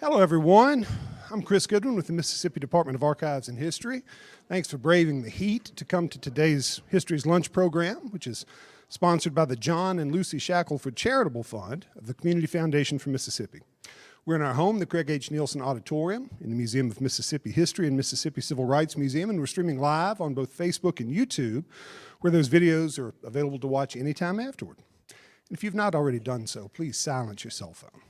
Hello, everyone. I'm Chris Goodwin with the Mississippi Department of Archives and History. Thanks for braving the heat to come to today's History's Lunch program, which is sponsored by the John and Lucy Shackelford Charitable Fund of the Community Foundation for Mississippi. We're in our home, the Craig H. Nielsen Auditorium in the Museum of Mississippi History and Mississippi Civil Rights Museum, and we're streaming live on both Facebook and YouTube, where those videos are available to watch anytime afterward. And if you've not already done so, please silence your cell phone.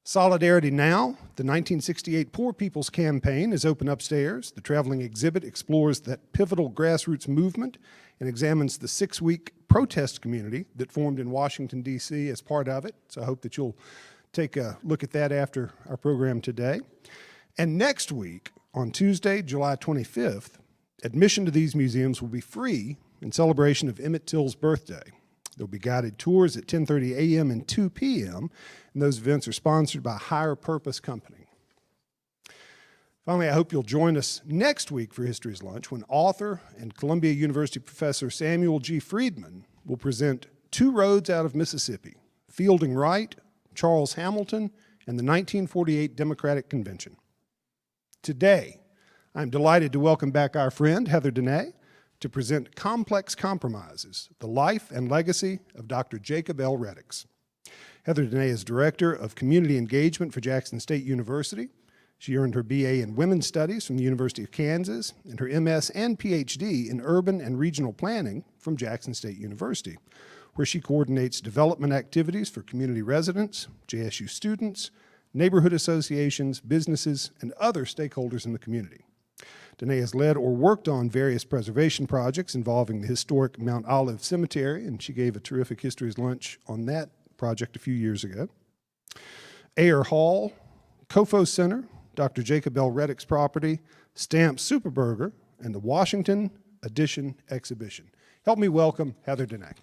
Solidarity Now, the 1968 Poor People's Campaign, is open upstairs. The traveling exhibit explores that pivotal grassroots movement and examines the 6-week protest community that formed in Washington, D.C. as part of it. So I hope that you'll take a look at that after our program today. And next week, on Tuesday, July 25th, admission to these museums will be free in celebration of Emmett Till's birthday. There'll be guided tours at 10:30 a.m. and 2 p.m., and those events are sponsored by Higher Purpose Company. Finally, I hope you'll join us next week for History's Lunch when author and Columbia University professor Samuel G. Friedman will present Two Roads Out of Mississippi, Fielding Wright, Charles Hamilton, and the 1948 Democratic Convention. Today, I'm delighted to welcome back our friend, Heather Denne, to present Complex Compromises, the Life and Legacy of Dr. Jacob L. Reddix. Heather Denne is Director of Community Engagement for Jackson State University. She earned her BA in Women's Studies from the University of Kansas and her MS and PhD in Urban and Regional Planning from Jackson State University, where she coordinates development activities for community residents, JSU students, neighborhood associations, businesses, and other stakeholders in the community. Denne has led or worked on various preservation projects involving the historic Mount Olive Cemetery, and she gave a terrific History's Lunch on that project a few years ago. Ayer Hall, Kofo Center, Dr. Jacob L. Reddix property, Stamp Superburger, and the Washington Edition exhibition. Help me welcome Heather Denne.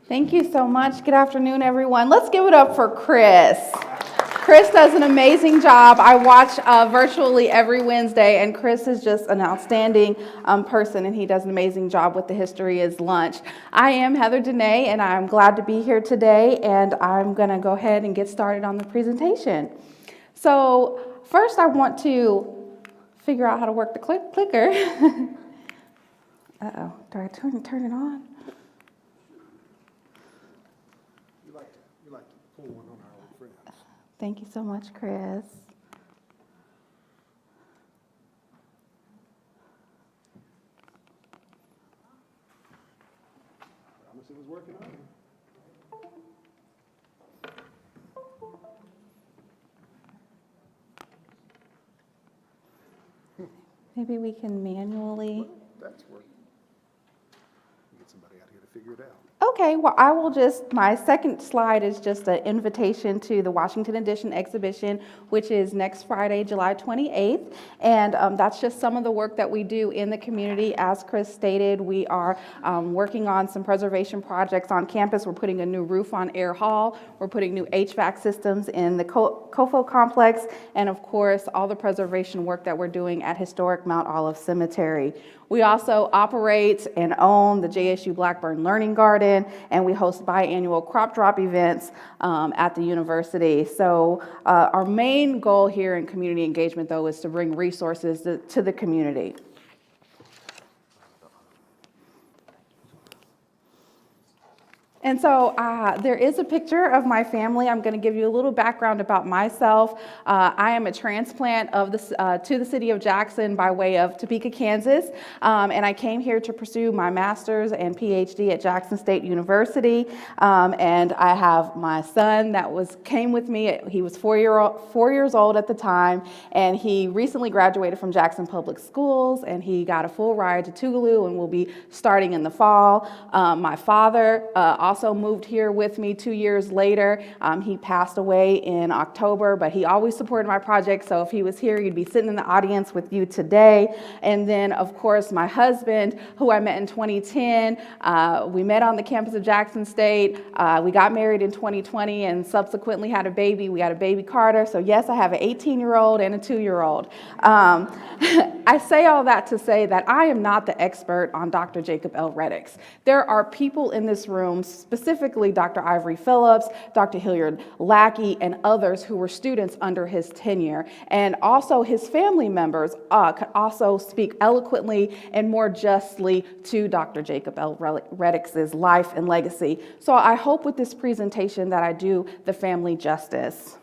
Thank you so much. Good afternoon, everyone. Let's give it up for Chris. Chris does an amazing job. I watch virtually every Wednesday, and Chris is just an outstanding person, and he does an amazing job with the History is Lunch. I am Heather Denne, and I'm glad to be here today, and I'm going to go ahead and get started on the presentation. So first, I want to figure out how to work the clicker. Uh-oh, do I turn it on? You like to pull one on our old friends. Thank you so much, Chris. Promise it was working on you. Maybe we can manually. Well, that's working. Get somebody out here to figure it out. Okay, well, I will my second slide is just an invitation to the Washington Edition exhibition, which is next Friday, July 28th. And that's just some of the work that we do in the community. As Chris stated, we are working on some preservation projects on campus. We're putting a new roof on Ayer Hall. We're putting new HVAC systems in the Kofo complex. And of course, all the preservation work that we're doing at historic Mount Olive Cemetery. We also operate and own the JSU Blackburn Learning Garden, and we host biannual crop drop events at the university. So our main goal here in community engagement, though, is to bring resources to the community. And so there is a picture of my family. I'm going to give you a little background about myself. I am a transplant to the city of Jackson by way of Topeka, Kansas. And I came here to pursue my master's and PhD at Jackson State University. And I have my son that came with me. He was 4 years old at the time. And he recently graduated from Jackson Public Schools. And he got a full ride to Tougaloo and will be starting in the fall. My father also moved here with me 2 years later. He passed away in October, but he always supported my project. So if he was here, he'd be sitting in the audience with you today. And then, of course, my husband, who I met in 2010. We met on the campus of Jackson State. We got married in 2020 and subsequently had a baby. We had a baby Carter. So yes, I have an 18-year-old and a 2-year-old. I say all that to say that I am not the expert on Dr. Jacob L. Reddix. There are people in this room specifically Dr. Ivory Phillips, Dr. Hilliard Lackey, and others who were students under his tenure. And also his family members could also speak eloquently and more justly to Dr. Jacob L. Reddix's life and legacy. So I hope with this presentation that I do the family justice.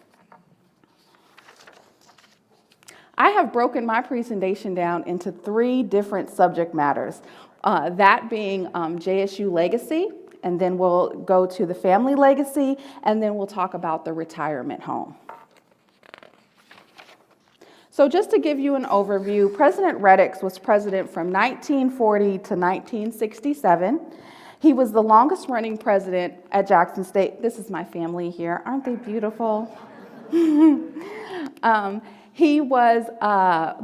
I have broken my presentation down into 3 different subject matters, that being JSU legacy, and then we'll go to the family legacy, and then we'll talk about the retirement home. So just to give you an overview, President Reddix was president from 1940 to 1967. He was the longest running president at Jackson State. This is my family here. Aren't they beautiful? He was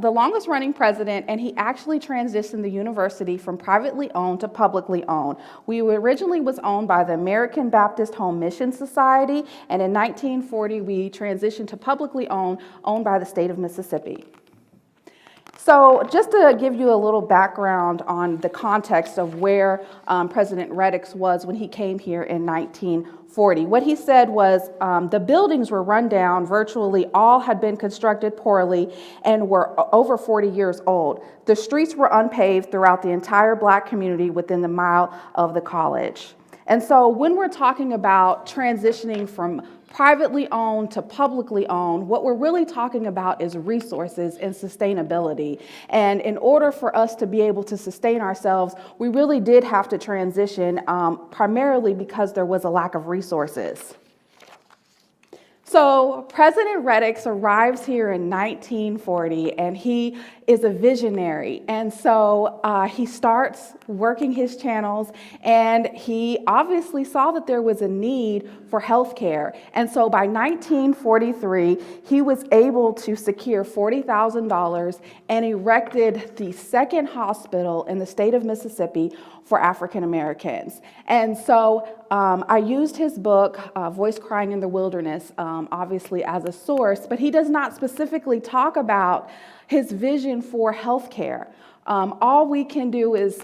the longest running president, and he actually transitioned the university from privately owned to publicly owned. We originally was owned by the American Baptist Home Mission Society, and in 1940 we transitioned to publicly owned by the state of Mississippi. So just to give you a little background on the context of where President Reddix was when he came here in 1940. What he said was the buildings were run down, virtually all had been constructed poorly and were over 40 years old. The streets were unpaved throughout the entire Black community within the mile of the college. And so when we're talking about transitioning from privately owned to publicly owned, what we're really talking about is resources and sustainability. And in order for us to be able to sustain ourselves, we really did have to transition primarily because there was a lack of resources. So President Reddix arrives here in 1940, and he is a visionary. And so he starts working his channels, and he obviously saw that there was a need for health care. And so by 1943, he was able to secure $40,000 and erected the second hospital in the state of Mississippi for African Americans. And so I used his book, Voice Crying in the Wilderness, obviously as a source, but he does not specifically talk about his vision for healthcare. All we can do is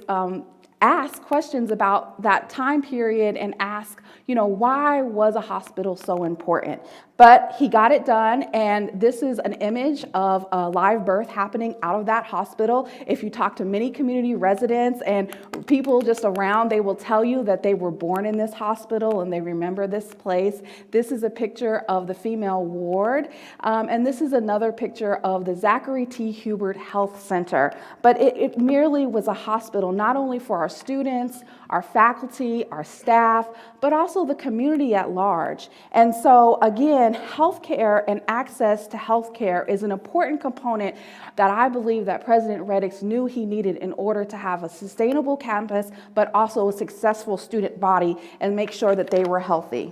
ask questions about that time period and ask, why was a hospital so important? But he got it done, and this is an image of a live birth happening out of that hospital. If you talk to many community residents and people just around, they will tell you that they were born in this hospital and they remember this place. This is a picture of the female ward, and this is another picture of the Zachary T. Hubert Health Center. But it merely was a hospital, not only for our students, our faculty, our staff, but also the community at large. And so again, healthcare and access to healthcare is an important component that I believe that President Reddix knew he needed in order to have a sustainable campus, but also a successful student body and make sure that they were healthy.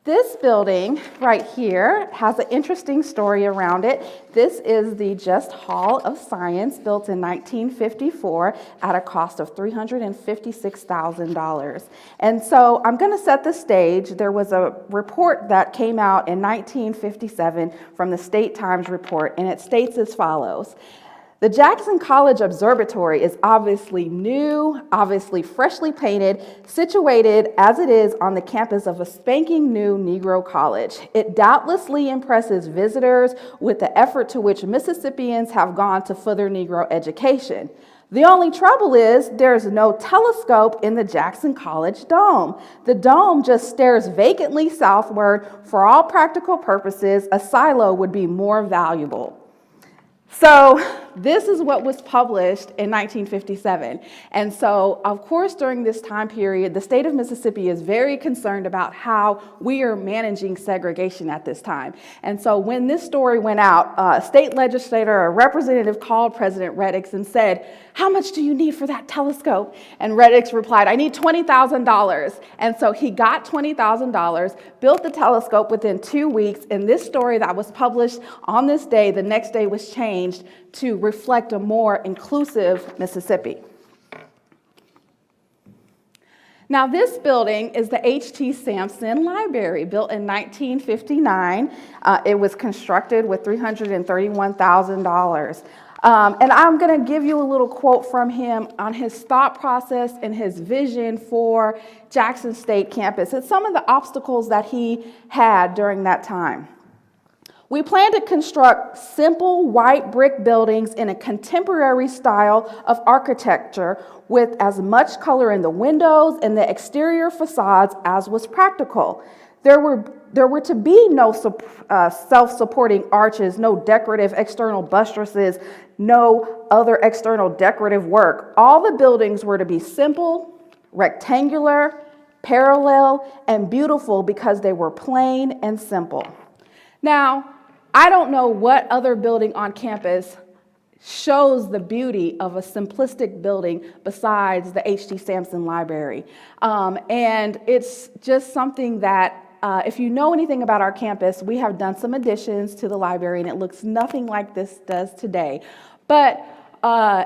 This building right here has an interesting story around it. This is the Just Hall of Science, built in 1954 at a cost of $356,000. And so I'm going to set the stage. There was a report that came out in 1957 from the State Times report, and it states as follows. The Jackson College Observatory is obviously new, obviously freshly painted, situated as it is on the campus of a spanking new Negro college. It doubtlessly impresses visitors with the effort to which Mississippians have gone to further Negro education. The only trouble is there's no telescope in the Jackson College dome. The dome just stares vacantly southward. For all practical purposes, a silo would be more valuable. So this is what was published in 1957. And so, of course, during this time period, the state of Mississippi is very concerned about how we are managing segregation at this time. And so when this story went out, a state legislator, a representative called President Reddix and said, "How much do you need for that telescope?" And Reddix replied, "I need $20,000. And so he got $20,000, built the telescope within 2 weeks, and this story that was published on this day, the next day was changed to reflect a more inclusive Mississippi. Now, this building is the H.T. Sampson Library, built in 1959. It was constructed with $331,000. And I'm going to give you a little quote from him on his thought process and his vision for Jackson State campus and some of the obstacles that he had during that time. We plan to construct simple white brick buildings in a contemporary style of architecture with as much color in the windows and the exterior facades as was practical. There were to be no self-supporting arches, no decorative external buttresses, no other external decorative work. All the buildings were to be simple, rectangular, parallel, and beautiful because they were plain and simple. Now, I don't know what other building on campus shows the beauty of a simplistic building besides the H.T. Sampson Library. And it's just something that if you know anything about our campus, we have done some additions to the library and it looks nothing like this does today. But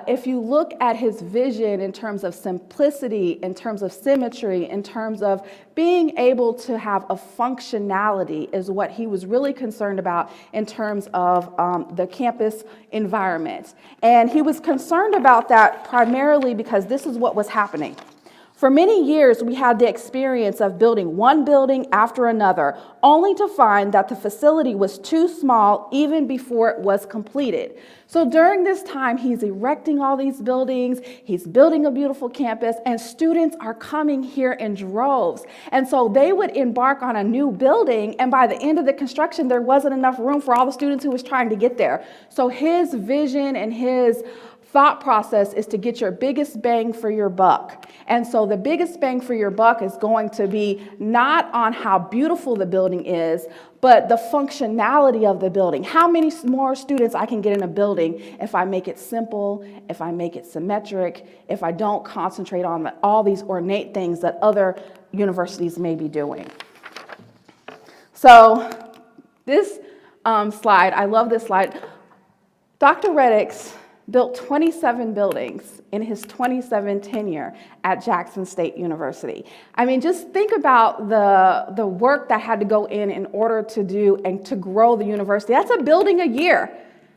if you look at his vision in terms of simplicity, in terms of symmetry, in terms of being able to have a functionality is what he was really concerned about in terms of the campus environment. And he was concerned about that primarily because this is what was happening. For many years, we had the experience of building one building after another, only to find that the facility was too small even before it was completed. So during this time, he's erecting all these buildings, he's building a beautiful campus, and students are coming here in droves. And so they would embark on a new building, and by the end of the construction, there wasn't enough room for all the students who was trying to get there. So his vision and his thought process is to get your biggest bang for your buck. And so the biggest bang for your buck is going to be not on how beautiful the building is, but the functionality of the building. How many more students I can get in a building if I make it simple, if I make it symmetric, if I don't concentrate on all these ornate things that other universities may be doing. So this slide, I love this slide. Dr. Reddix built 27 buildings in his 27 tenure at Jackson State University. I mean, just think about the work that had to go in order to do and to grow the university. That's a building a year.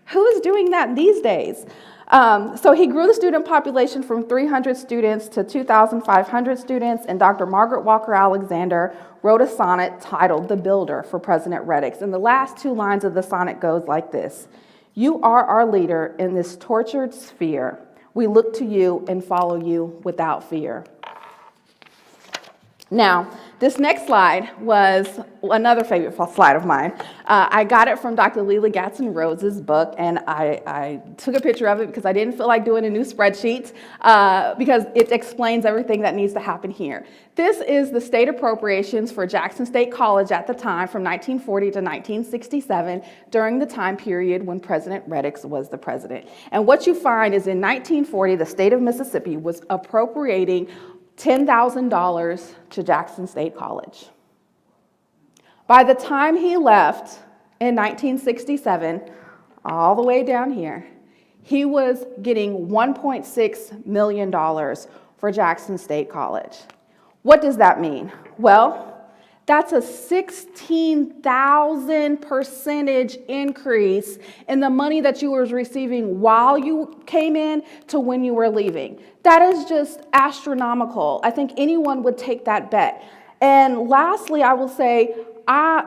Who is doing that these days? So he grew the student population from 300 students to 2,500 students, and Dr. Margaret Walker Alexander wrote a sonnet titled "The Builder" for President Reddix. And the last two lines of the sonnet goes like this: "You are our leader in this tortured sphere. We look to you and follow you without fear." Now, this next slide was another favorite slide of mine. I got it from Dr. Leila Gatson-Rhodes' book, and I took a picture of it because I didn't feel like doing a new spreadsheet because it explains everything that needs to happen here. This is the state appropriations for Jackson State College at the time from 1940 to 1967 during the time period when President Reddix was the president. And what you find is in 1940, the state of Mississippi was appropriating $10,000 to Jackson State College. By the time he left in 1967, all the way down here, he was getting $1.6 million for Jackson State College. What does that mean? Well, that's a 16,000% increase in the money that you were receiving while you came in to when you were leaving. That is just astronomical. I think anyone would take that bet. And lastly, I will say,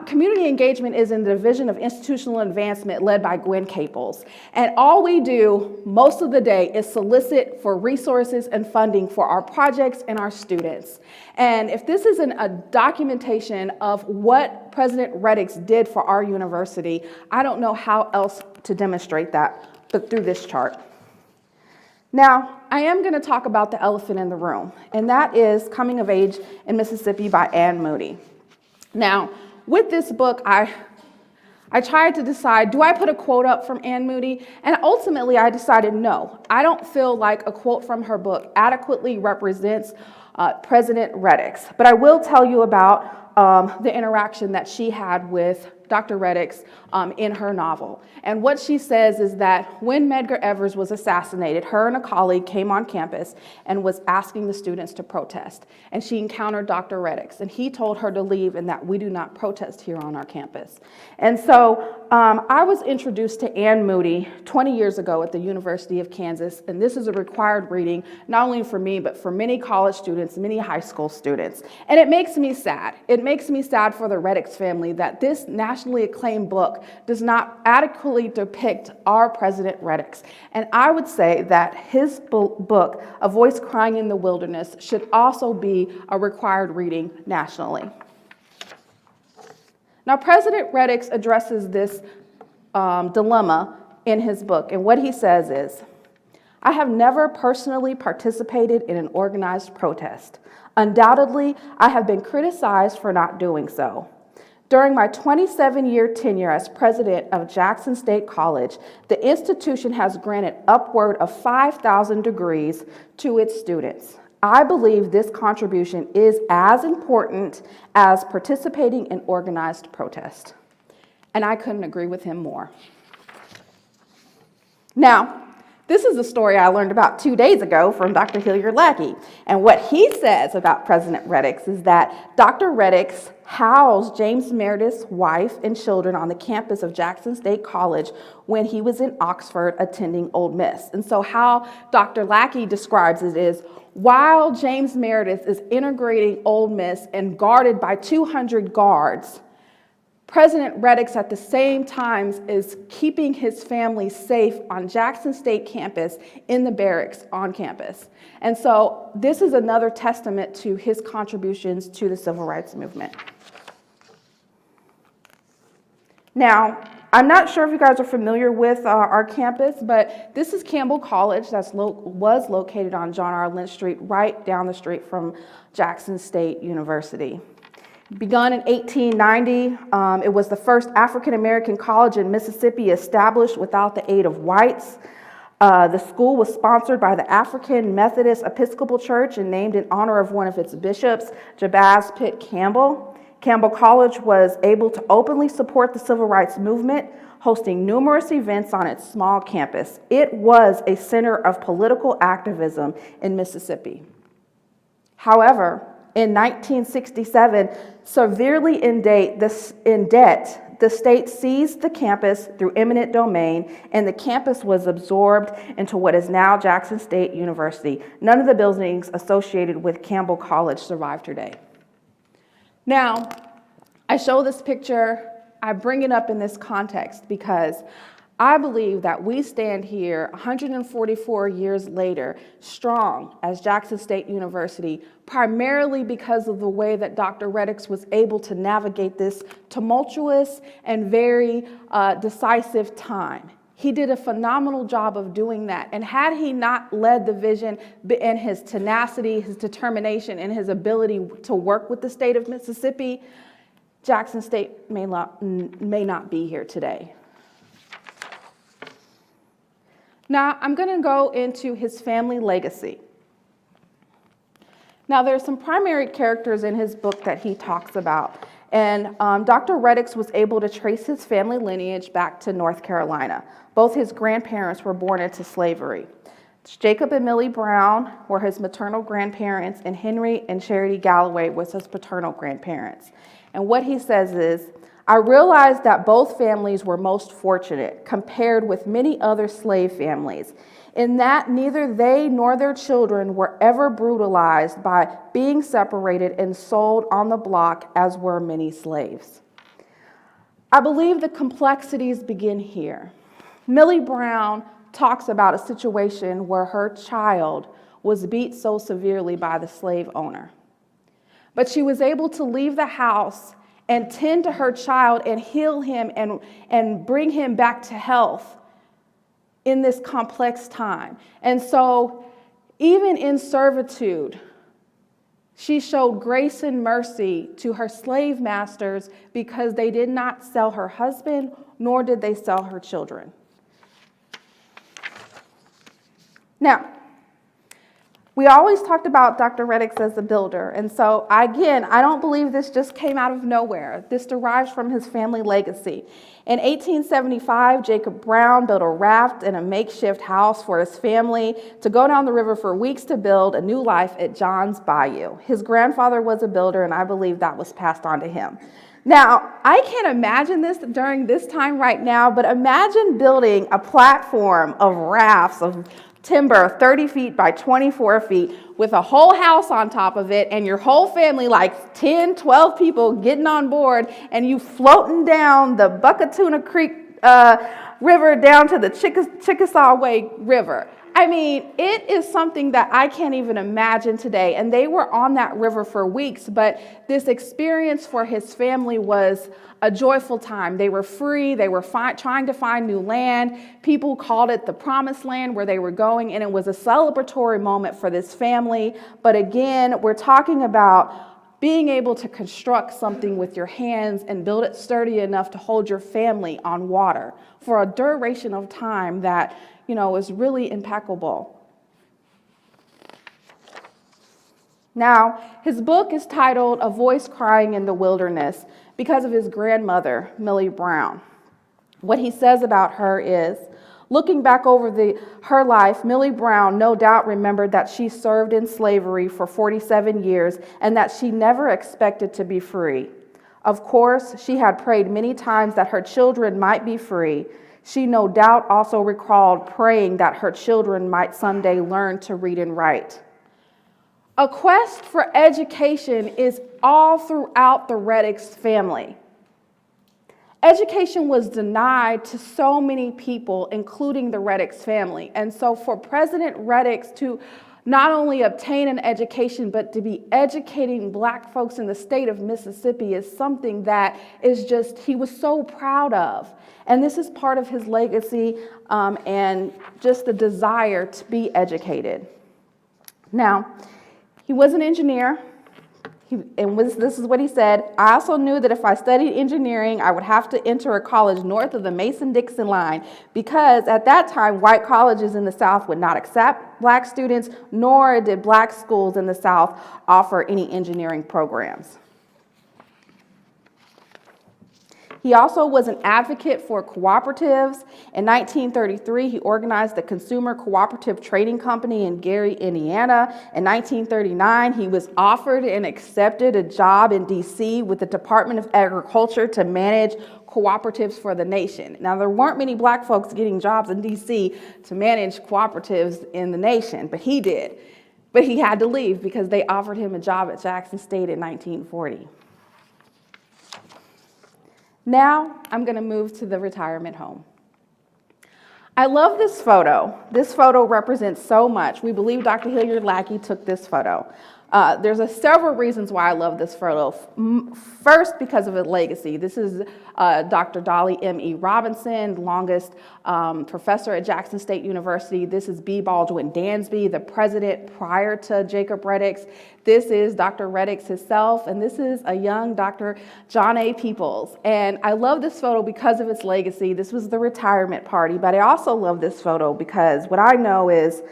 community engagement is in the Division of Institutional Advancement led by Gwen Caples. And all we do most of the day is solicit for resources and funding for our projects and our students. And if this isn't a documentation of what President Reddix did for our university, I don't know how else to demonstrate that but through this chart. Now, I am going to talk about the elephant in the room, and that is Coming of Age in Mississippi by Anne Moody. Now, with this book, I tried to decide, do I put a quote up from Anne Moody? And ultimately, I decided no. I don't feel like a quote from her book adequately represents President Reddix. But I will tell you about the interaction that she had with Dr. Reddix in her novel. And what she says is that when Medgar Evers was assassinated, her and a colleague came on campus and was asking the students to protest. And she encountered Dr. Reddix, and he told her to leave and that we do not protest here on our campus. And so I was introduced to Anne Moody 20 years ago at the University of Kansas, and this is a required reading, not only for me, but for many college students, many high school students. And it makes me sad. It makes me sad for the Reddix family that this nationally acclaimed book does not adequately depict our President Reddix. And I would say that his book, A Voice Crying in the Wilderness, should also be a required reading nationally. Now, President Reddix addresses this dilemma in his book, and what he says is, I have never personally participated in an organized protest. Undoubtedly, I have been criticized for not doing so. During my 27-year tenure as president of Jackson State College, the institution has granted upward of 5,000 degrees to its students. I believe this contribution is as important as participating in organized protest. And I couldn't agree with him more. Now, this is a story I learned about 2 days ago from Dr. Hilliard Lackey. And what he says about President Reddix is that Dr. Reddix housed James Meredith's wife and children on the campus of Jackson State College when he was in Oxford attending Ole Miss. And so how Dr. Lackey describes it is, while James Meredith is integrating Ole Miss and guarded by 200 guards, President Reddix at the same time is keeping his family safe on Jackson State campus in the barracks on campus. And so this is another testament to his contributions to the civil rights movement. Now, I'm not sure if you guys are familiar with our campus, but this is Campbell College that was located on John R. Lynch Street, right down the street from Jackson State University. Begun in 1890, it was the first African-American college in Mississippi established without the aid of whites. The school was sponsored by the African Methodist Episcopal Church and named in honor of one of its bishops, Jabez Pitt Campbell. Campbell College was able to openly support the civil rights movement, hosting numerous events on its small campus. It was a center of political activism in Mississippi. However, in 1967, severely in debt, the state seized the campus through eminent domain, and the campus was absorbed into what is now Jackson State University. None of the buildings associated with Campbell College survive today. Now, I show this picture, I bring it up in this context because I believe that we stand here 144 years later, strong as Jackson State University, primarily because of the way that Dr. Reddix was able to navigate this tumultuous and very decisive time. He did a phenomenal job of doing that. And had he not led the vision and his tenacity, his determination, and his ability to work with the state of Mississippi, Jackson State may not be here today. Now, I'm going to go into his family legacy. Now, there's some primary characters in his book that he talks about. And Dr. Reddix was able to trace his family lineage back to North Carolina. Both his grandparents were born into slavery. Jacob and Millie Brown were his maternal grandparents, and Henry and Charity Galloway was his paternal grandparents. And what he says is, I realized that both families were most fortunate compared with many other slave families, in that neither they nor their children were ever brutalized by being separated and sold on the block as were many slaves. I believe the complexities begin here. Millie Brown talks about a situation where her child was beat so severely by the slave owner, but she was able to leave the house and tend to her child and heal him and bring him back to health in this complex time. And so even in servitude, she showed grace and mercy to her slave masters because they did not sell her husband, nor did they sell her children. Now, We always talked about Dr. Reddix as a builder, and so again, I don't believe this just came out of nowhere. This derives from his family legacy. In 1875, Jacob Brown built a raft and a makeshift house for his family to go down the river for weeks to build a new life at John's Bayou. His grandfather was a builder, and I believe that was passed on to him. Now, I can't imagine this during this time right now, but imagine building a platform of rafts of timber 30 feet by 24 feet with a whole house on top of it and your whole family, like 10, 12 people getting on board, and you floating down the Buckatuna Creek River down to the Chickasaw Way River. I mean, it is something that I can't even imagine today. And they were on that river for weeks, but this experience for his family was a joyful time. They were free. They were trying to find new land. People called it the promised land where they were going, and it was a celebratory moment for this family. But again, we're talking about being able to construct something with your hands and build it sturdy enough to hold your family on water for a duration of time that, you know, is really impeccable. Now, his book is titled A Voice Crying in the Wilderness because of his grandmother, Millie Brown. What he says about her is, looking back over her life, Millie Brown no doubt remembered that she served in slavery for 47 years and that she never expected to be free. Of course, she had prayed many times that her children might be free. She no doubt also recalled praying that her children might someday learn to read and write. A quest for education is all throughout the Reddix family. Education was denied to so many people, including the Reddix family. And so for President Reddix to not only obtain an education, but to be educating Black folks in the state of Mississippi is something that is just, he was so proud of. And this is part of his legacy and just the desire to be educated. Now, he was an engineer. This is what he said: I also knew that if I studied engineering, I would have to enter a college north of the Mason-Dixon line because at that time, white colleges in the South would not accept Black students, nor did Black schools in the South offer any engineering programs. He also was an advocate for cooperatives. In 1933, he organized the Consumer Cooperative Trading Company in Gary, Indiana. In 1939, he was offered and accepted a job in D.C. with the Department of Agriculture to manage cooperatives for the nation. Now, there weren't many Black folks getting jobs in D.C. to manage cooperatives in the nation, but he did. But he had to leave because they offered him a job at Jackson State in 1940. Now, I'm going to move to the retirement home. I love this photo. This photo represents so much. We believe Dr. Hilliard Lackey took this photo. There's several reasons why I love this photo. First, because of its legacy. This is Dr. Dolly M.E. Robinson, longest professor at Jackson State University. This is B. Baldwin Dansby, the president prior to Jacob Reddix. This is Dr. Reddix himself, and this is a young Dr. John A. Peoples. And I love this photo because of its legacy. This was the retirement party, but I also love this photo because what I know is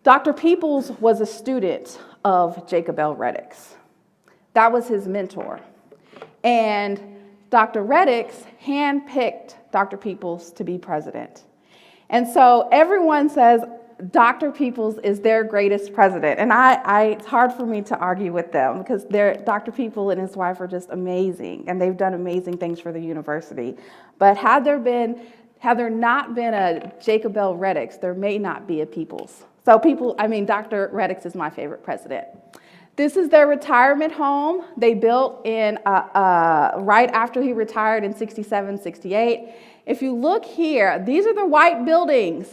Dr. Peoples was a student of Jacob L. Reddix. That was his mentor. And Dr. Reddix handpicked Dr. Peoples to be president. And so everyone says Dr. Peoples is their greatest president. And it's hard for me to argue with them because Dr. Peoples and his wife are just amazing, and they've done amazing things for the university. But had there not been a Jacob L. Reddix, there may not be a Peoples. So Dr. Reddix is my favorite president. This is their retirement home. They built in right after he retired in 67, 68. If you look here, these are the white buildings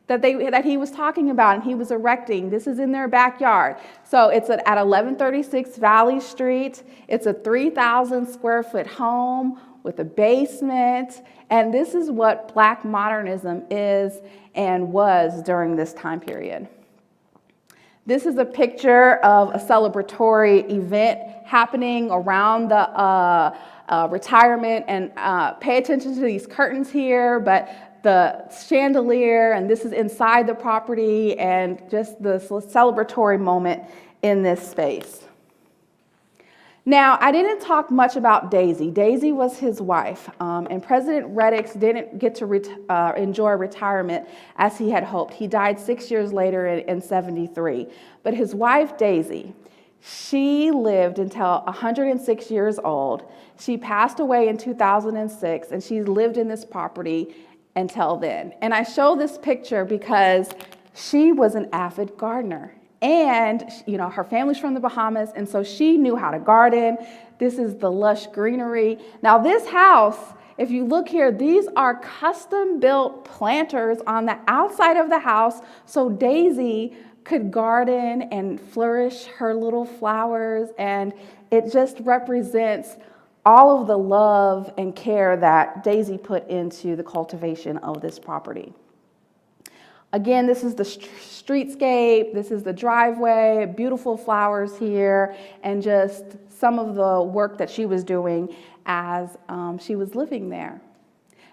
that he was talking about and he was erecting. This is in their backyard. So it's at 1136 Valley Street. It's a 3,000 square foot home with a basement. And this is what Black modernism is and was during this time period. This is a picture of a celebratory event happening around the retirement, and pay attention to these curtains here, but the chandelier, and this is inside the property, and just the celebratory moment in this space. Now, I didn't talk much about Daisy. Daisy was his wife, and President Reddix didn't get to enjoy retirement as he had hoped. He died 6 years later in 73. But his wife, Daisy, she lived until 106 years old. She passed away in 2006, and she lived in this property until then. And I show this picture because she was an avid gardener. And, her family's from the Bahamas, and so she knew how to garden. This is the lush greenery. Now, this house, if you look here, these are custom-built planters on the outside of the house so Daisy could garden and flourish her little flowers, and it just represents all of the love and care that Daisy put into the cultivation of this property. Again, this is the streetscape, this is the driveway, beautiful flowers here, and just some of the work that she was doing as she was living there.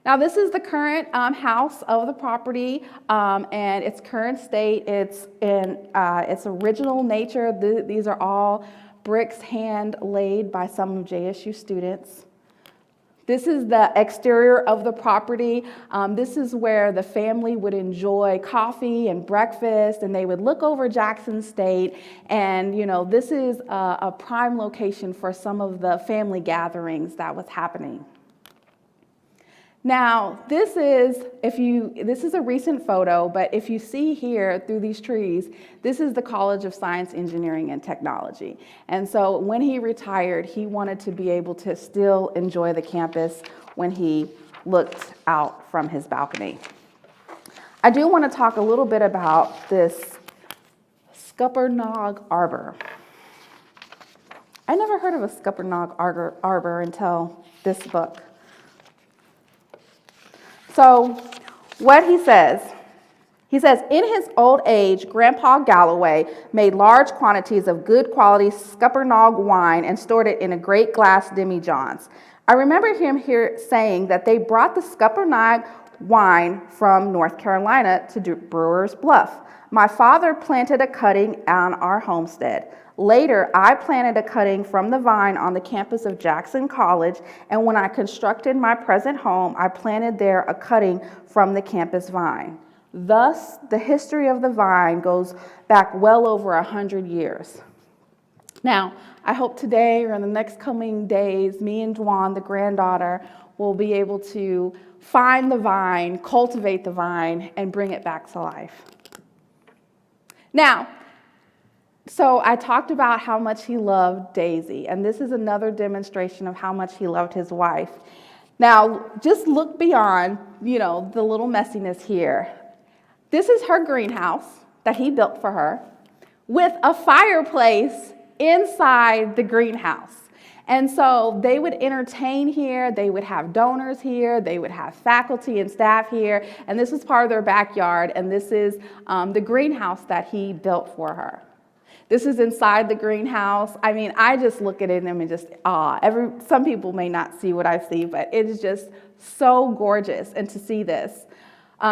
Now, this is the current house of the property and its current state. It's in its original nature. These are all bricks hand laid by some of JSU students. This is the exterior of the property. This is where the family would enjoy coffee and breakfast, and they would look over Jackson State. And, this is a prime location for some of the family gatherings that was happening. Now, this is a recent photo, but if you see here through these trees, this is the College of Science, Engineering, and Technology. And so when he retired, he wanted to be able to still enjoy the campus when he looked out from his balcony. I do want to talk a little bit about this Scuppernong arbor. I never heard of a Scuppernong arbor until this book. So what he says, in his old age, Grandpa Galloway made large quantities of good quality Scuppernong wine and stored it in a great glass demijohns. I remember him here saying that they brought the Scuppernong wine from North Carolina to Brewer's Bluff. My father planted a cutting on our homestead. Later, I planted a cutting from the vine on the campus of Jackson College, and when I constructed my present home, I planted there a cutting from the campus vine. Thus, the history of the vine goes back well over 100 years. Now, I hope today or in the next coming days, me and Dwan, the granddaughter, will be able to find the vine, cultivate the vine, and bring it back to life. Now, so I talked about how much he loved Daisy, and this is another demonstration of how much he loved his wife. Now, just look beyond, the little messiness here. This is her greenhouse that he built for her with a fireplace inside the greenhouse. And so they would entertain here, they would have donors here, they would have faculty and staff here, and this was part of their backyard, and this is the greenhouse that he built for her. This is inside the greenhouse. I mean, I just look at it and I'm just awe. Some people may not see what I see, but it is just so gorgeous. And to see this.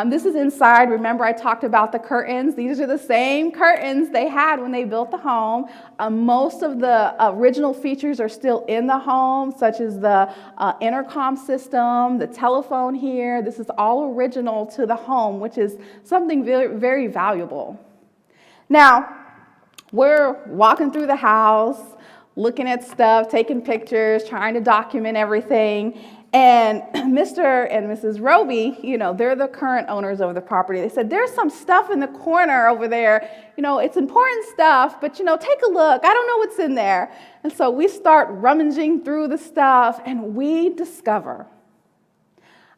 This is inside. Remember, I talked about the curtains. These are the same curtains they had when they built the home. Most of the original features are still in the home, such as the intercom system, the telephone here. This is all original to the home, which is something very, very valuable. Now, we're walking through the house, looking at stuff, taking pictures, trying to document everything. And Mr. and Mrs. Roby, they're the current owners of the property. They said, there's some stuff in the corner over there. It's important stuff, but, take a look. I don't know what's in there. And so we start rummaging through the stuff, and we discover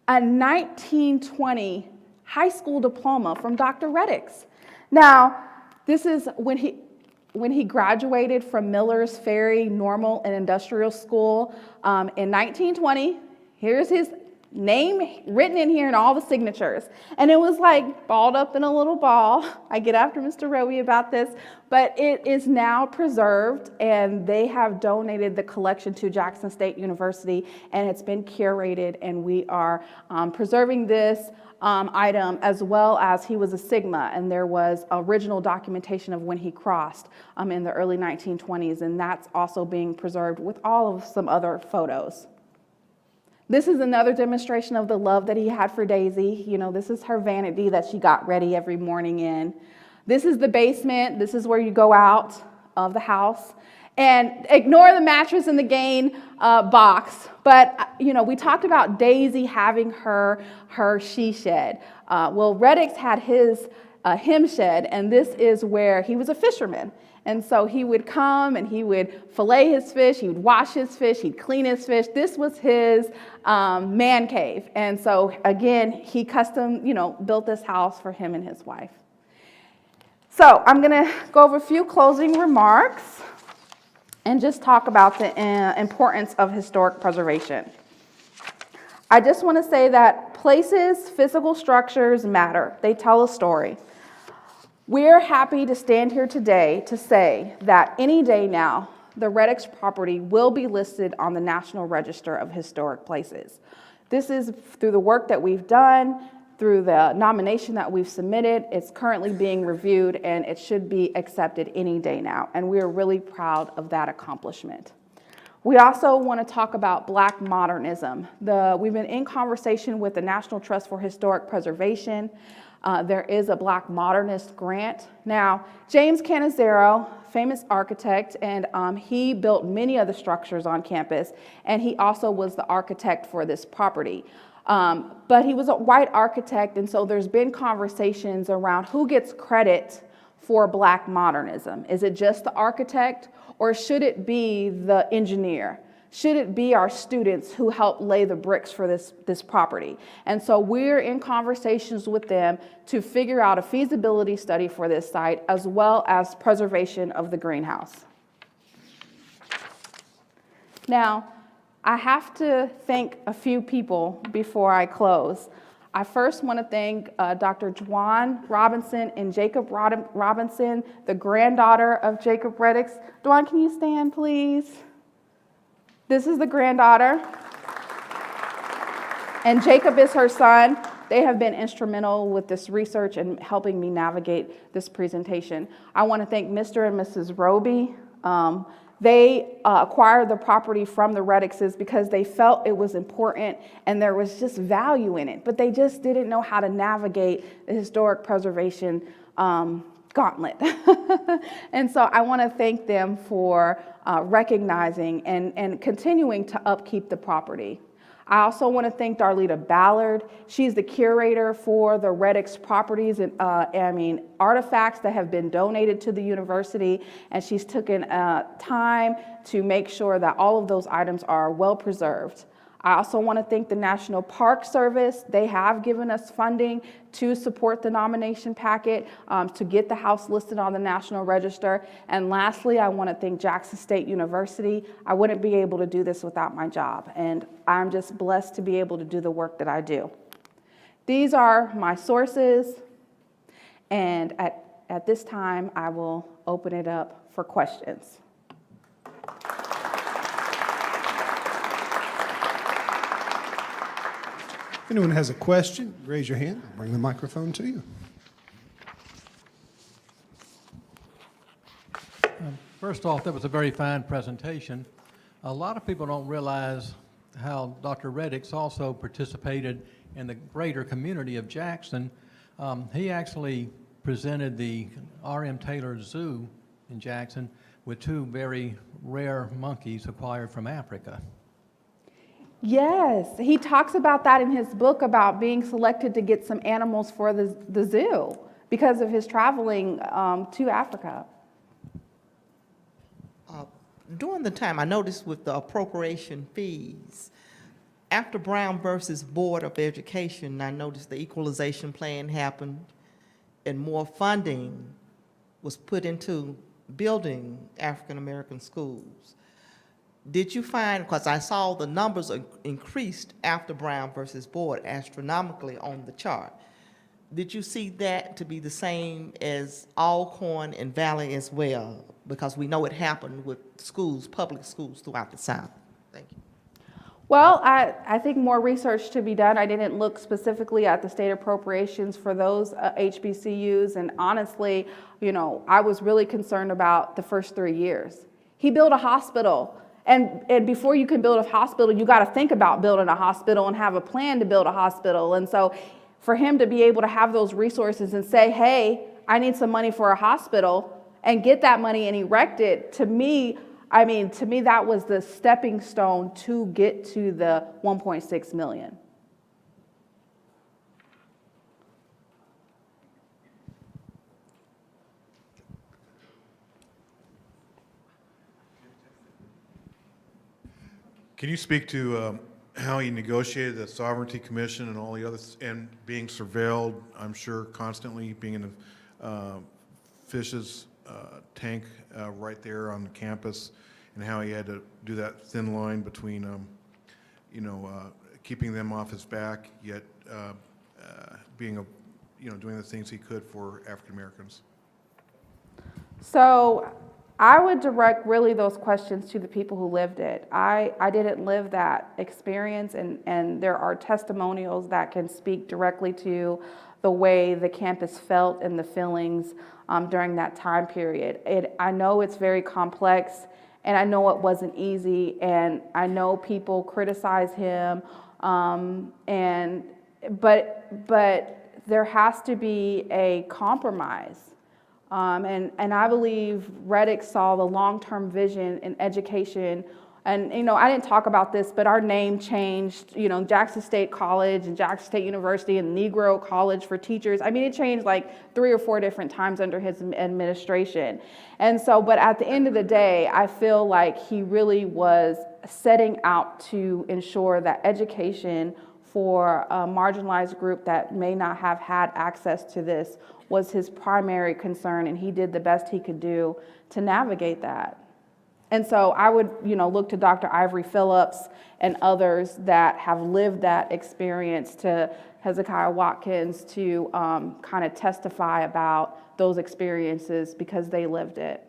a 1920 high school diploma from Dr. Reddix. Now, this is when he graduated from Miller's Ferry Normal and Industrial School in 1920. Here's his name written in here and all the signatures. And it was like balled up in a little ball. I get after Mr. Roby about this, but it is now preserved, and they have donated the collection to Jackson State University, and it's been curated, and we are preserving this item, as well as he was a Sigma, and there was original documentation of when he crossed in the early 1920s, and that's also being preserved with all of some other photos. This is another demonstration of the love that he had for Daisy. You know, this is her vanity that she got ready every morning in. This is the basement. This is where you go out of the house. And ignore the mattress in the gain box. But, you know, we talked about Daisy having her she shed. Well, Reddix had his him shed, and this is where he was a fisherman. And so he would come and he would fillet his fish, he would wash his fish, he'd clean his fish. This was his man cave. And so again, he custom, built this house for him and his wife. So I'm gonna go over a few closing remarks and just talk about the importance of historic preservation. I just wanna say that places, physical structures matter. They tell a story. We're happy to stand here today to say that any day now, the Reddix property will be listed on the National Register of Historic Places. This is through the work that we've done, through the nomination that we've submitted. It's currently being reviewed, and it should be accepted any day now. And we are really proud of that accomplishment. We also want to talk about Black modernism. We've been in conversation with the National Trust for Historic Preservation. There is a Black modernist grant. Now, James Cannizzaro, famous architect, and he built many of the structures on campus, and he also was the architect for this property. But he was a white architect, and so there's been conversations around who gets credit for Black modernism. Is it just the architect, or should it be the engineer? Should it be our students who help lay the bricks for this property? And so we're in conversations with them to figure out a feasibility study for this site, as well as preservation of the greenhouse. Now, I have to thank a few people before I close. I first want to thank Dr. Dwan Robinson and Jacob Robinson, the granddaughter of Jacob Reddix. Dwan, can you stand, please? This is the granddaughter, and Jacob is her son. They have been instrumental with this research and helping me navigate this presentation. I want to thank Mr. and Mrs. Roby. They acquired the property from the Reddixes because they felt it was important and there was just value in it, but they just didn't know how to navigate the historic preservation gauntlet. And so I want to thank them for recognizing and continuing to upkeep the property. I also want to thank Darlita Ballard. She's the curator for the Reddix properties and artifacts that have been donated to the university, and she's taken time to make sure that all of those items are well preserved. I also want to thank the National Park Service. They have given us funding to support the nomination packet to get the house listed on the National Register. And lastly, I want to thank Jackson State University. I wouldn't be able to do this without my job, and I'm just blessed to be able to do the work that I do. These are my sources, and at this time, I will open it up for questions. If anyone has a question, raise your hand. I'll bring the microphone to you. First off, that was a very fine presentation. A lot of people don't realize how Dr. Reddix also participated in the greater community of Jackson. He actually presented the R.M. Taylor Zoo in Jackson with 2 very rare monkeys acquired from Africa. Yes, he talks about that in his book about being selected to get some animals for the zoo because of his traveling to Africa. During the time, I noticed with the appropriation fees, after Brown versus Board of Education, I noticed the equalization plan happened and more funding was put into building African American schools. Did you find, because I saw the numbers increased after Brown versus Board astronomically on the chart. Did you see that to be the same as Alcorn and Valley as well? Because we know it happened with schools, public schools throughout the South. Thank you. Well, I think more research to be done. I didn't look specifically at the state appropriations for those HBCUs, and honestly, you know, I was really concerned about the first 3 years. He built a hospital, and before you can build a hospital, you got to think about building a hospital and have a plan to build a hospital. And so for him to be able to have those resources and say, hey, I need some money for a hospital, and get that money and erect it, to me, that was the stepping stone to get to the 1.6 million. Can you speak to how he negotiated the Sovereignty Commission and all the others, and being surveilled, I'm sure, constantly, being in the Fish's tank right there on the campus, and how he had to do that thin line between, keeping them off his back, yet being doing the things he could for African Americans? So I would direct really those questions to the people who lived it. I didn't live that experience, and there are testimonials that can speak directly to the way the campus felt and the feelings during that time period. I know it's very complex, and I know it wasn't easy, and I know people criticize him, but there has to be a compromise. And I believe Reddix saw the long-term vision in education. And, I didn't talk about this, but our name changed, Jackson State College and Jackson State University and Negro College for teachers. It changed like 3 or 4 different times under his administration. And so, but at the end of the day, I feel like he really was setting out to ensure that education for a marginalized group that may not have had access to this was his primary concern, and he did the best he could do to navigate that. And so I would, look to Dr. Ivory Phillips and others that have lived that experience, to Hezekiah Watkins, to kind of testify about those experiences because they lived it.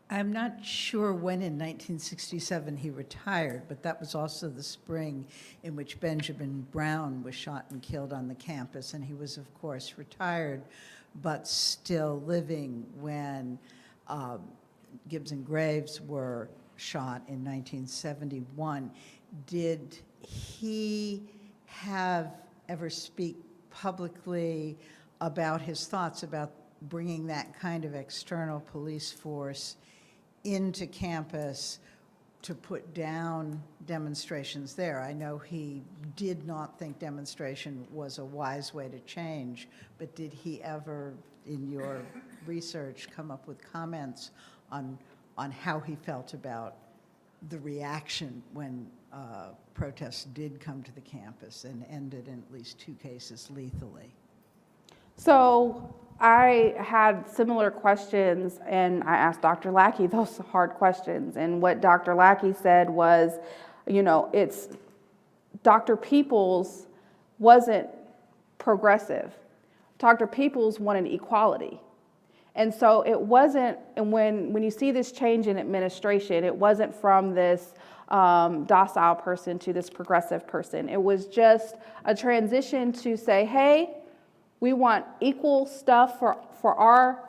I'm not sure when in 1967 he retired, but that was also the spring in which Benjamin Brown was shot and killed on the campus, and he was, of course, retired, but still living when Gibbs and Graves were shot in 1971. Did he ever speak publicly about his thoughts about bringing that kind of external police force into campus to put down demonstrations there? I know he did not think demonstration was a wise way to change, but did he ever, in your research, come up with comments on how he felt about the reaction when protests did come to the campus and ended in at least 2 cases lethally? So I had similar questions, and I asked Dr. Lackey those hard questions. And what Dr. Lackey said was, it's Dr. Peoples wasn't progressive. Dr. Peoples wanted equality. And so it wasn't, and when you see this change in administration, it wasn't from this docile person to this progressive person. It was just a transition to say, hey, we want equal stuff for our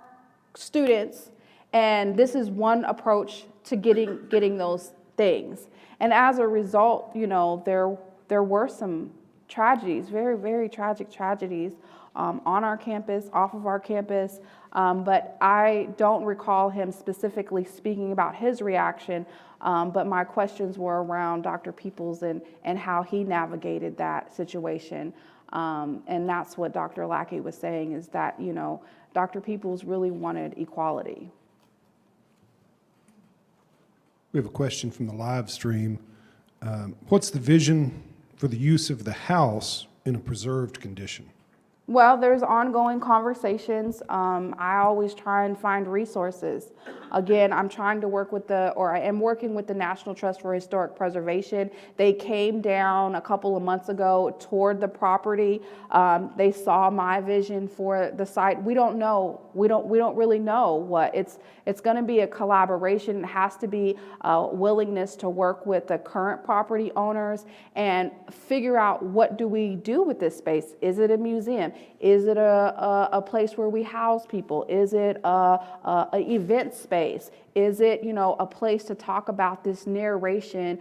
students, and this is one approach to getting those things. And as a result, there were some tragedies, very, very tragic tragedies on our campus, off of our campus, but I don't recall him specifically speaking about his reaction, but my questions were around Dr. Peoples and how he navigated that situation. And that's what Dr. Lackey was saying, is that, Dr. Peoples really wanted equality. We have a question from the live stream. What's the vision for the use of the house in a preserved condition? Well, there's ongoing conversations. I always try and find resources. Again, I'm trying to work with I am working with the National Trust for Historic Preservation. They came down a couple of months ago, toured the property. They saw my vision for the site. We don't know. We don't really know what it's going to be. A collaboration. It has to be a willingness to work with the current property owners and figure out what do we do with this space. Is it a museum? Is it a place where we house people? Is it a event space? Is it, a place to talk about this narration?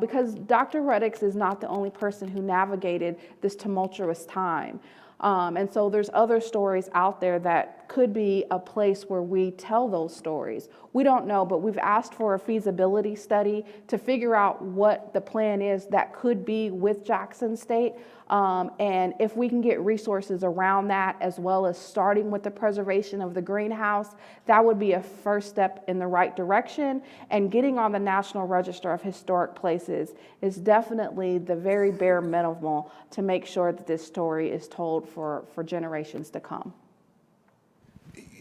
Because Dr. Reddix is not the only person who navigated this tumultuous time. And so there's other stories out there that could be a place where we tell those stories. We don't know, but we've asked for a feasibility study to figure out what the plan is that could be with Jackson State. And if we can get resources around that, as well as starting with the preservation of the greenhouse, that would be a first step in the right direction. And getting on the National Register of Historic Places is definitely the very bare minimum to make sure that this story is told for generations to come.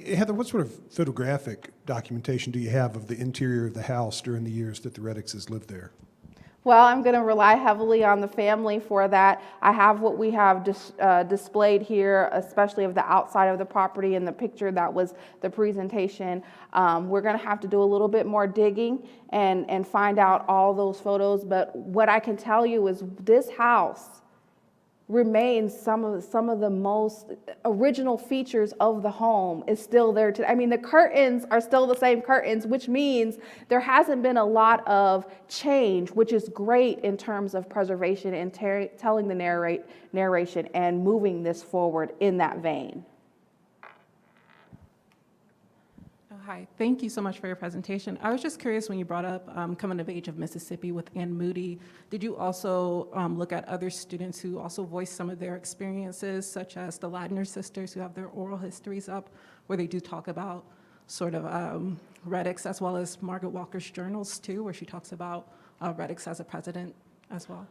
Heather, what sort of photographic documentation do you have of the interior of the house during the years that the Reddixes lived there? Well, I'm going to rely heavily on the family for that. I have what we have displayed here, especially of the outside of the property and the picture that was the presentation. We're going to have to do a little bit more digging and find out all those photos. But what I can tell you is this house remains some of the most original features of the home is still there today. I mean, the curtains are still the same curtains, which means there hasn't been a lot of change, which is great in terms of preservation and telling the narration and moving this forward in that vein. Hi, thank you so much for your presentation. I was just curious when you brought up Coming of Age of Mississippi with Ann Moody, did you also look at other students who also voiced some of their experiences, such as the Ladner sisters who have their oral histories up, where they do talk about sort of Reddix, as well as Margaret Walker's journals too, where she talks about Reddix as a president as well?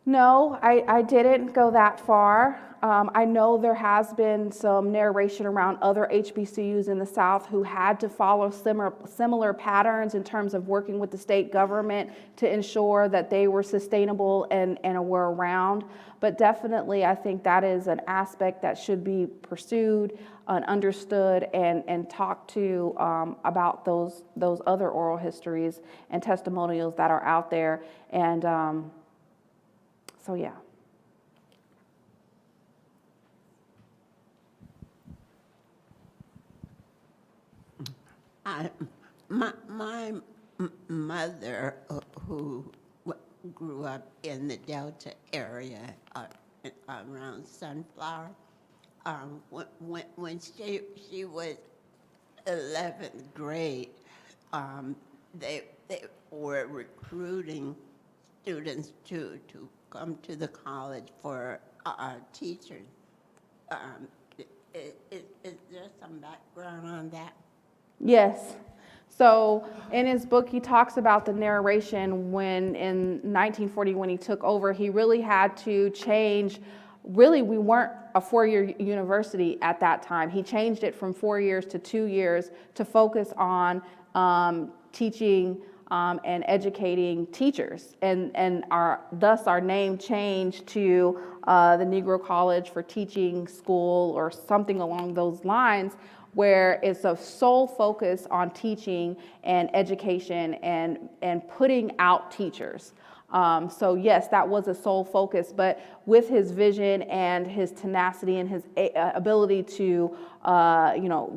No, I didn't go that far. I know there has been some narration around other HBCUs in the South who had to follow similar patterns in terms of working with the state government to ensure that they were sustainable and were around. But definitely, I think that is an aspect that should be pursued and understood and talked to about those other oral histories and testimonials that are out there. And so, yeah. My mother, who grew up in the Delta area around Sunflower, when she was 11th grade, they were recruiting students to come to the college for teachers. Is there some background on that? Yes. So in his book, he talks about the narration when in 1940, when he took over, he really had to change. Really, we weren't a four-year university at that time. He changed it from 4 years to 2 years to focus on teaching and educating teachers, and thus our name changed to the Negro College for Teaching School or something along those lines, where it's a sole focus on teaching and education and putting out teachers. So yes, that was a sole focus, but with his vision and his tenacity and his ability to,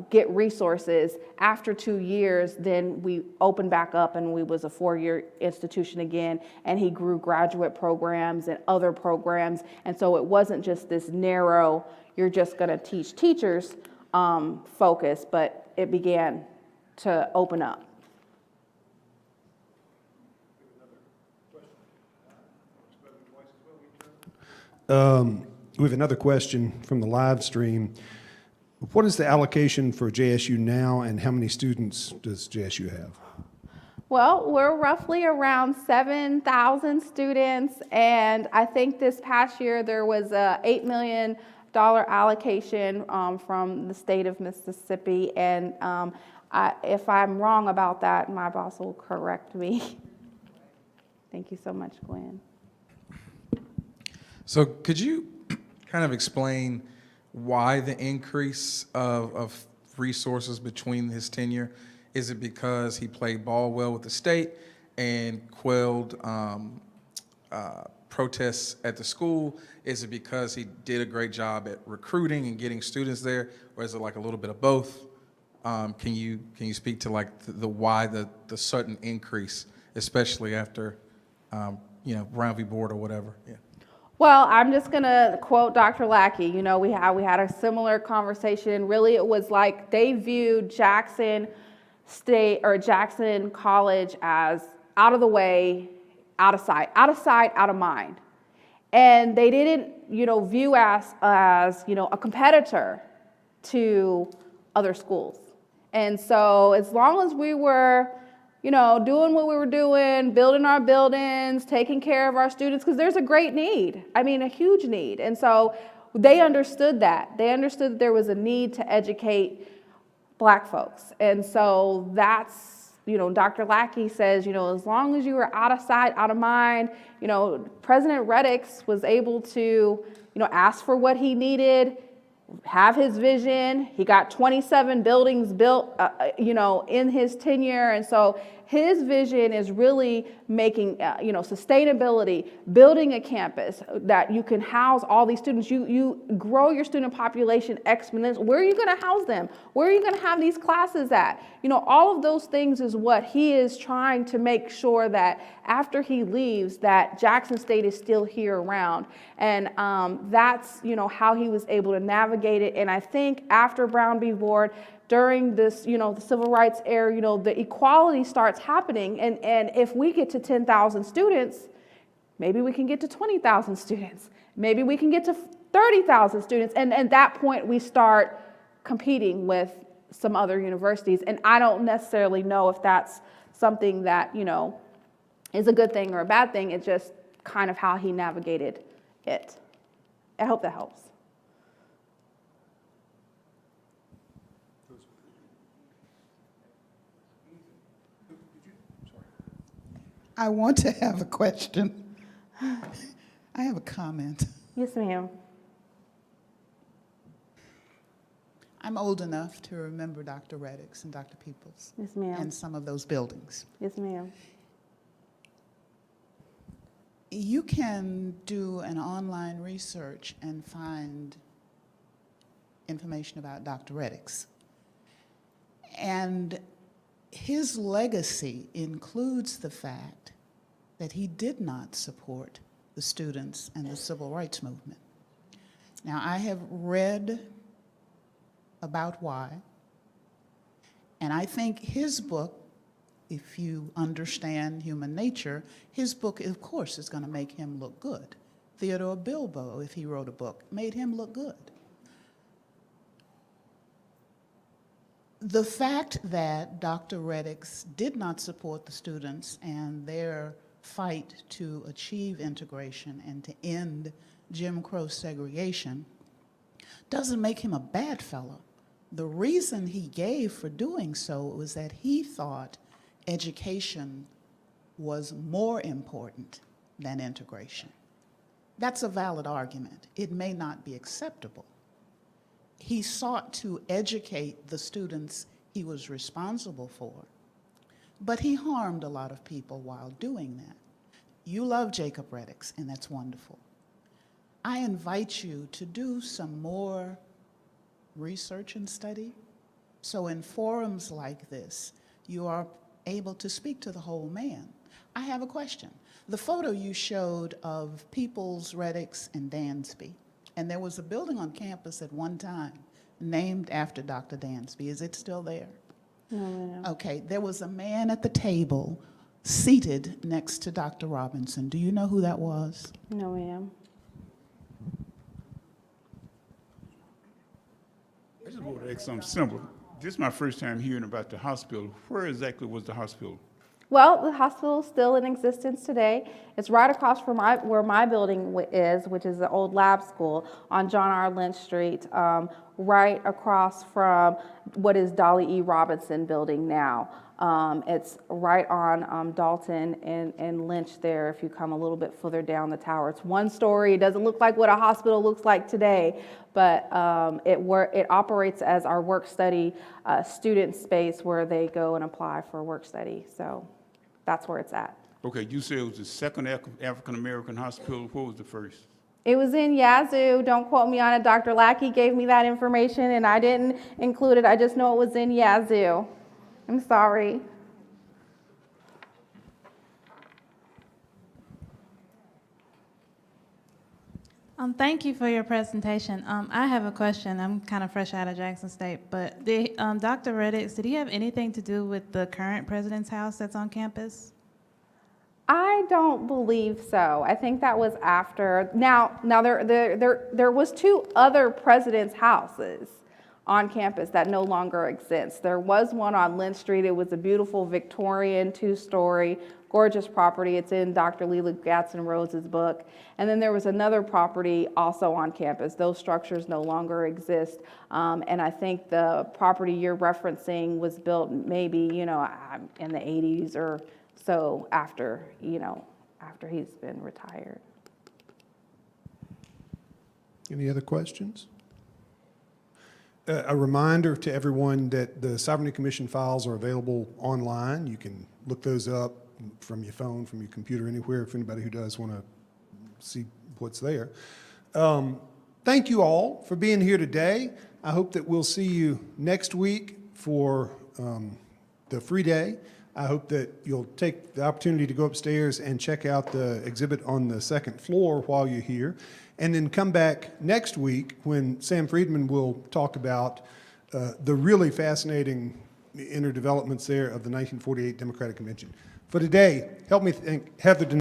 get resources, after 2 years, then we opened back up and we was a 4-year institution again, and he grew graduate programs and other programs. And so it wasn't just this narrow, you're just gonna teach teachers focus, but it began to open up. We have another question from the live stream. What is the allocation for JSU now, and how many students does JSU have? Well, we're roughly around 7,000 students, and I think this past year there was a $8 million allocation from the state of Mississippi. And if I'm wrong about that, my boss will correct me. Thank you so much, Gwen. So could you kind of explain why the increase of resources between his tenure? Is it because he played ball well with the state and quelled protests at the school? Is it because he did a great job at recruiting and getting students there? Or is it like a little bit of both? Can you speak to like the why the sudden increase, especially after, Brown v. Board or whatever? Yeah. Well, I'm just going to quote Dr. Lackey. You know, we had a similar conversation. Really, it was like they viewed Jackson State or Jackson College as out of the way, out of sight, out of mind. And they didn't, view us as, a competitor to other schools. And so as long as we were, doing what we were doing, building our buildings, taking care of our students, because there's a great need. I mean, a huge need. And so they understood that. They understood that there was a need to educate Black folks. And so that's, Dr. Lackey says, as long as you were out of sight, out of mind, President Reddix was able to, ask for what he needed, have his vision. He got 27 buildings built, in his tenure. And so his vision is really making, sustainability, building a campus that you can house all these students. You grow your student population exponentially. Where are you going to house them? Where are you going to have these classes at? All of those things is what he is trying to make sure that after he leaves, that Jackson State is still here around. And that's, how he was able to navigate it. And I think after Brown v. Board, during this, the civil rights era, the equality starts happening. And if we get to 10,000 students, maybe we can get to 20,000 students. Maybe we can get to 30,000 students. And at that point, we start competing with some other universities. And I don't necessarily know if that's something that, is a good thing or a bad thing. It's just kind of how he navigated it. I hope that helps. I want to have a question. I have a comment. Yes, ma'am. I'm old enough to remember Dr. Reddix and Dr. Peoples Yes, ma'am. and some of those buildings. Yes, ma'am. You can do an online research and find information about Dr. Reddix. And his legacy includes the fact that he did not support the students and the civil rights movement. Now, I have read about why, and I think his book, if you understand human nature, his book, of course, is going to make him look good. Theodore Bilbo, if he wrote a book, made him look good. The fact that Dr. Reddix did not support the students and their fight to achieve integration and to end Jim Crow segregation doesn't make him a bad fellow. The reason he gave for doing so was that he thought education was more important than integration. That's a valid argument. It may not be acceptable. He sought to educate the students he was responsible for, but he harmed a lot of people while doing that. You love Jacob Reddix, and that's wonderful. I invite you to do some more research and study, so in forums like this, you are able to speak to the whole man. I have a question. The photo you showed of Peoples, Reddix, and Dansby, and there was a building on campus at one time named after Dr. Dansby. Is it still there? No. Okay, there was a man at the table seated next to Dr. Robinson. Do you know who that was? No, ma'am. I just want to ask something simple. This is my first time hearing about the hospital. Where exactly was the hospital? Well, the hospital is still in existence today. It's right across from where my building is, which is the old lab school on John R. Lynch Street, right across from what is Dolly E. Robinson building now. It's right on Dalton and Lynch there if you come a little bit further down the tower. It's one story. It doesn't look like what a hospital looks like today, but it operates as our work study student space where they go and apply for work study. So that's where it's at. Okay, you said it was the second African-American hospital. What was the first? It was in Yazoo. Don't quote me on it. Dr. Lackey gave me that information and I didn't include it. I just know it was in Yazoo. I'm sorry. Thank you for your presentation. I have a question. I'm kind of fresh out of Jackson State, but Dr. Reddix, did he have anything to do with the current president's house that's on campus? I don't believe so. I think that was after. Now there was 2 other presidents' houses on campus that no longer exists. There was one on Lynch Street. It was a beautiful Victorian 2-story, gorgeous property. It's in Dr. Leela Gatson-Rose's book. And then there was another property also on campus. Those structures no longer exist. And I think the property you're referencing was built maybe, in the 80s or so after he's been retired. Any other questions? A reminder to everyone that the Sovereignty Commission files are available online. You can look those up from your phone, from your computer, anywhere, if anybody who does want to see what's there. Thank you all for being here today. I hope that we'll see you next week for the free day. I hope that you'll take the opportunity to go upstairs and check out the exhibit on the 2nd floor while you're here, and then come back next week when Sam Friedman will talk about the really fascinating inner developments there of the 1948 Democratic Convention. For today, help me thank Heather